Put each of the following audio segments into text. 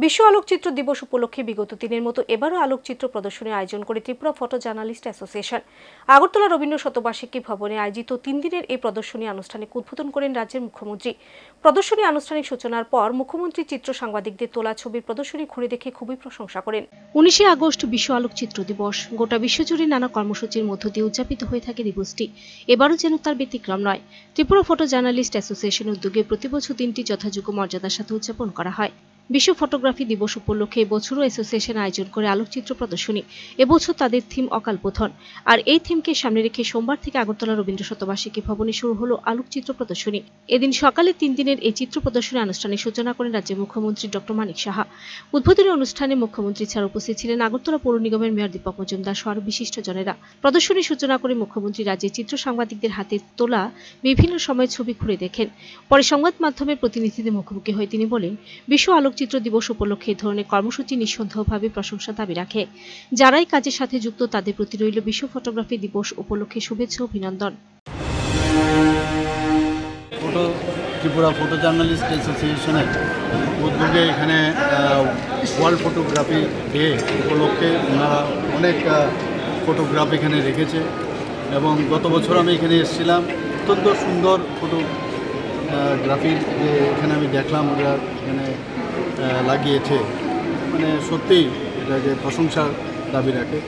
বিশ্ব আলোকচিত্র দিবস উপলক্ষে বিগত দিনের মতো এবারও আলোকচিত্র প্রদর্শনীর আয়োজন করে Tripura photo journalist association. Agartala Rabindra শতবার্ষিকী ভবনে আয়োজিত 3 দিনের এই প্রদর্শনী আনুষ্ঠানিক উদ্বোধন করেন রাজ্যের মুখ্যমন্ত্রী। প্রদর্শনী আনুষ্ঠানিক সূচনার পর মুখ্যমন্ত্রী চিত্র সাংবাদিকদের তোলা ছবির প্রদর্শনী ঘুরে দেখে খুবই প্রশংসা করেন। 19 আগস্ট বিশ্ব আলোকচিত্র দিবস। গোটা বিশ্বজুড়ে নানা কর্মসূচির মধ্য দিয়ে উদযাপিত হয়ে থাকে দিবসটি। এবারও যেন তার ব্যতিক্রম নয়। ত্রিপুরা ফটো জার্নালিস্ট অ্যাসোসিয়েশন উদ্যোগে প্রতিবছর দিনটি যথাযোগ্য মর্যাদার সাথে উদযাপন করা হয়। বিশ্ব ফটোগ্রাফি দিবস উপলক্ষে এবছরও অ্যাসোসিয়েশন আয়োজন করে আলোকচিত্র প্রদর্শনী। এবছর তাদের থিম অকালবোধন। আর এই থিমকে সামনে রেখে সোমবার থেকে আগরতলা রবীন্দ্র শতবার্ষিকী ভবনে শুরু হলো আলোকচিত্র প্রদর্শনী। এদিন সকালে 3 দিনের এই চিত্র প্রদর্শনী আনুষ্ঠানিক সূচনা করেন রাজ্যের মুখ্যমন্ত্রী ডক্টর মানিক সাহা। উদ্বোধনী অনুষ্ঠানে মুখ্যমন্ত্রী ছাড়া উপস্থিত ছিলেন আগরতলা পৌর নিগমের মেয়র দীপক মজুমদার সহ বিশিষ্টজনেরা। প্রদর্শনী সূচনা করে মুখ্যমন্ত্রী রাজ্যের চিত্র সাংবাদিকদের হাতে তোলা বিভিন্ন সময়ের ছবি ঘুরে দেখেন। পরে সংবাদ মাধ্যমের প্রতিনিধিদের মুখোমুখি হয়ে তিনি বলেন, বিশ্ব আলোকচিত্র দিবস উপলক্ষে এই ধরনের কর্মসূচি নিঃসন্দেহভাবে প্রশংসা দাবি রাখে। যারাই কাজের সাথে যুক্ত তাদের প্রতি রইল বিশ্ব ফটোগ্রাফি দিবস উপলক্ষে শুভেচ্ছা ও অভিনন্দন। ত্রিপুরা ফটো জার্নালিস্ট অ্যাসোসিয়েশনের উদ্যোগে এখানে ওয়ার্ল্ড ফটোগ্রাফি ডে উপলক্ষে ওনারা অনেক ফটোগ্রাফ এখানে রেখেছে এবং গত বছর আমি এখানে এসেছিলাম। অত্যন্ত সুন্দর ফটোগ্রাফির যে এখানে আমি দেখলাম ওরা এখানে লাগিয়েছে, মানে সত্যিই এটা যে প্রশংসার দাবি রাখে।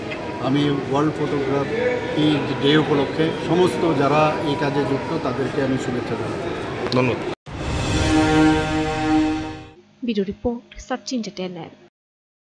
আমি ওয়ার্ল্ড ফটোগ্রাফি ডে উপলক্ষে সমস্ত যারা এই কাজে যুক্ত তাদেরকে আমি শুভেচ্ছা জানাই। ধন্যবাদ। Video report search entertainment.